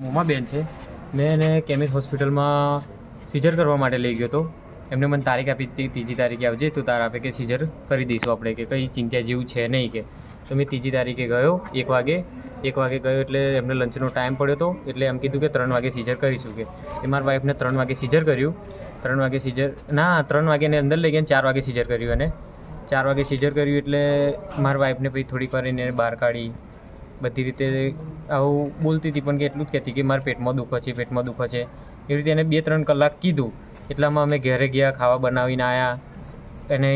ઉમાબેન છે. મેં એને કેમિસ હોસ્પિટલમાં સિઝર કરવા માટે લઈ ગયો હતો. એમને મને તારીખ આપી હતી, 3જી તારીખે આવજે તો તાર આપે કે સિઝર કરી દઈશું આપણે, કે કંઈ ચિંતા જેવું છે નહીં કે. તો મેં 3જી તારીખે ગયો 1 વાગે ગયો એટલે એમને લંચનો ટાઈમ પડ્યો હતો એટલે એમ કીધું કે 3 વાગે સિઝર કરીશું કે. એ મારા વાઈફને 3 વાગે સિઝર કર્યું. 3 વાગે સિઝર 3 વાગે ને અંદર લઈ ગયા, 4 વાગે સિઝર કર્યું. અને 4 વાગે સિઝર કર્યું એટલે મારા વાઈફને પછી થોડીક વાર એને બહાર કાઢી બધી રીતે આવું બોલતી હતી, પણ કે એટલું જ કહેતી કે મારા પેટમાં દુખે છે. એવી રીતે એને 2-3 કલાક કીધું. એટલામાં અમે ઘરે ગયા, ખાવા બનાવીને આવ્યા અને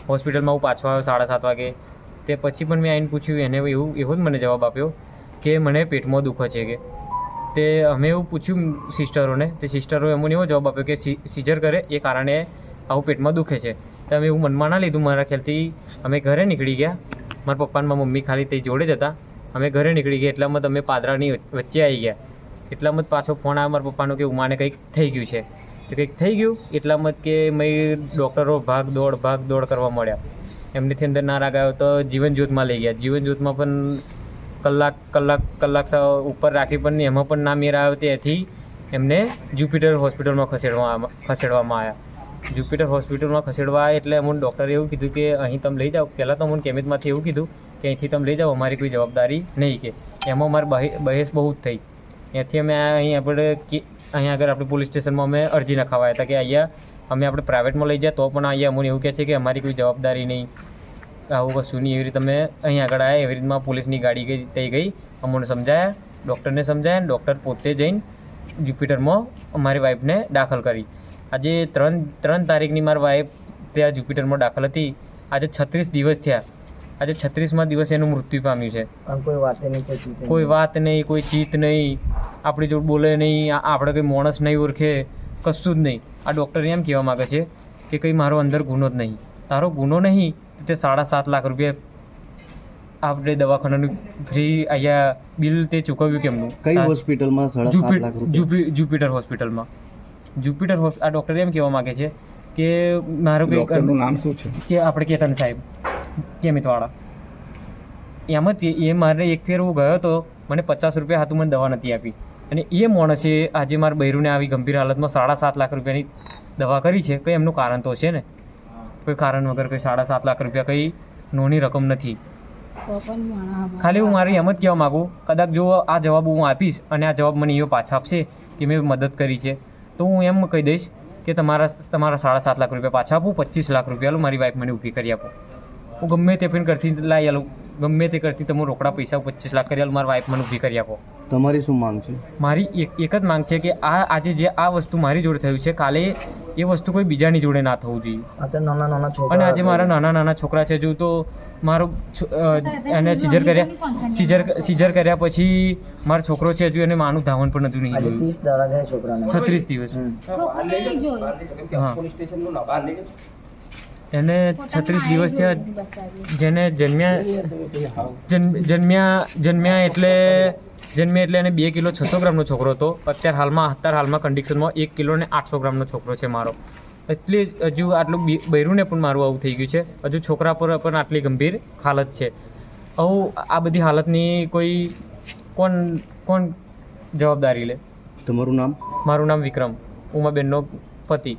હોસ્પિટલમાં હું પાછો આવ્યો 7:30 વાગે. તે પછી પણ મેં આવીને પૂછ્યું, એને એવો જ મને જવાબ આપ્યો કે મને પેટમાં દુખે છે કે. તે અમે એવું પૂછ્યું સિસ્ટરોને, તે સિસ્ટરોએ અમને એવો જવાબ આપ્યો કે સિઝર કરે એ કારણે આવું પેટમાં દુખે છે. તો અમે એવું મનમાં ના લીધું. મારા ખ્યાલથી અમે ઘરે નીકળી ગયા. મારા પપ્પા અને મમ્મી ખાલી તે જોડે જ હતા. અમે ઘરે નીકળી ગયા એટલામાં તમે પાદરાની વચ્ચે આવી ગયા. એટલામાં જ પાછો ફોન આવ્યો મારા પપ્પાનો કે ઉમાને કંઈક થઈ ગયું છે. તો કંઈક થઈ ગયું એટલામાં જ કે મેં ડૉક્ટરો ભાગ દોડ કરવા મળ્યા. એમનેથી અંદર ના રાગાયો તો જીવન જ્યોતમાં લઈ ગયા. જીવન જ્યોતમાં પણ કલાક ઉપર રાખી પણ એમાં પણ ના મેર આવ્યો. તેથી એમને જ્યુપિટર હોસ્પિટલમાં ખસેડવામાં આવ્યા. જ્યુપિટર હોસ્પિટલમાં ખસેડવા એટલે અમને ડૉક્ટરે એવું કીધું કે અહીં તમે લઈ જાઓ. પહેલાં તો અમને કેમિસમાંથી એવું કીધું કે અહીંથી તમે લઈ જાઓ, અમારી કોઈ જવાબદારી નહીં કે. એમાં અમારી બહેસ બહુ જ થઈ. ત્યાંથી અમે અહીંયા આગળ આપણે પોલીસ સ્ટેશનમાં અમે અરજી નખાવ્યા હતા કે અહીંયા આપણે પ્રાઇવેટમાં લઈ જાય તો પણ અહીંયા અમને એવું કહે છે કે અમારી કોઈ જવાબદારી નહીં, આવું કશું નહીં. એવી રીતે અમે અહીં આગળ આવ્યા. એવી રીતમાં પોલીસની ગાડી થઈ ગઈ. અમને સમજાયા, ડૉક્ટરને સમજાયા. ડૉક્ટર પોતે જઈને જ્યુપિટરમાં અમારી વાઈફને દાખલ કરી. આજે 3 તારીખની મારી વાઈફ ત્યાં જ્યુપિટરમાં દાખલ હતી. આજે 36 દિવસ થયા. આજે 36મા દિવસે એનું મૃત્યુ પામ્યું છે. કોઈ વાત નહીં, કોઈ ચીત નહીં, આપણી જોડે બોલે નહીં, આપણે કંઈ માણસ નહીં ઓળખે, કશું જ નહીં. આ ડૉક્ટર એમ કહેવા માગે છે કે કંઈ મારો અંદર ગુનો જ નહીં. તારો ગુનો નહીં તે 7.5 લાખ રૂપિયા આપણે દવાખાનાનું ફ્રી અહીંયા બિલ તે ચૂકવ્યું કેમનું? કઈ હોસ્પિટલમાં? 7.5 લાખ રૂપિયા જ્યુપિટર હોસ્પિટલમાં. આ ડૉક્ટર એમ કહેવા માગે છે કે મારું ડૉક્ટરનું નામ શું છે? કે આપણે કેતન સાહેબ કેમિતવાળા. એમ જ એ મારે એક ફેર હું ગયો હતો, મને 50 રૂપિયા હાથું મને દવા નથી આપી. અને એ માણસે આજે મારા બૈરુને આવી ગંભીર હાલતમાં 7.5 લાખ રૂપિયાની દવા કરી છે. કંઈ એમનું કારણ તો છે ને, કોઈ કારણ વગર કંઈ 7.5 લાખ રૂપિયા કંઈ નોની રકમ નથી. ખાલી હું મારી એમ જ કહેવા માગું, કદાચ જો આ જવાબ હું આપીશ અને આ જવાબ મને એવો પાછા આપશે કે મેં મદદ કરી છે, તો હું એમ કહી દઈશ કે તમારા 7.5 લાખ રૂપિયા પાછા આપું, 25 લાખ રૂપિયા લો, મારી વાઈફ મને ઊભી કરી આપો. હું ગમે તે પણ કરતી લાવી આલું, ગમે તે કરતી તમે રોકડા પૈસા 25 લાખ કરી આલું, મારી વાઈફ મને ઊભી કરી આપો. તમારી શું માંગ છે? મારી એક જ માંગ છે કે આજે જે આ વસ્તુ મારી જોડે થયું છે, કાલે એ વસ્તુ કોઈ બીજાની જોડે ના થવું જોઈએ. અને આજે મારા નાના છોકરા છે. જો તો મારો એને સિઝર કર્યા પછી મારો છોકરો છે, હજુ એને માનું ધાવણ પણ નથી નહીં જોયું. 36 દિવસ. હા, એને 36 દિવસ થયા. જેને જન્મ્યા એટલે એને 2 કિલો 600 ગ્રામનો છોકરો હતો. અત્યારે હાલમાં કન્ડિશનમાં 1 કિલો ને 800 ગ્રામનો છોકરો છે મારો. એટલે હજુ આટલું બૈરુંને પણ મારું આવું થઈ ગયું છે. હજુ છોકરા પર પણ આટલી ગંભીર હાલત છે. આવું આ બધી હાલતની કોઈ કોણ જવાબદારી લે? તમારું નામ? મારું નામ વિક્રમ, ઉમાબેનનો પતિ.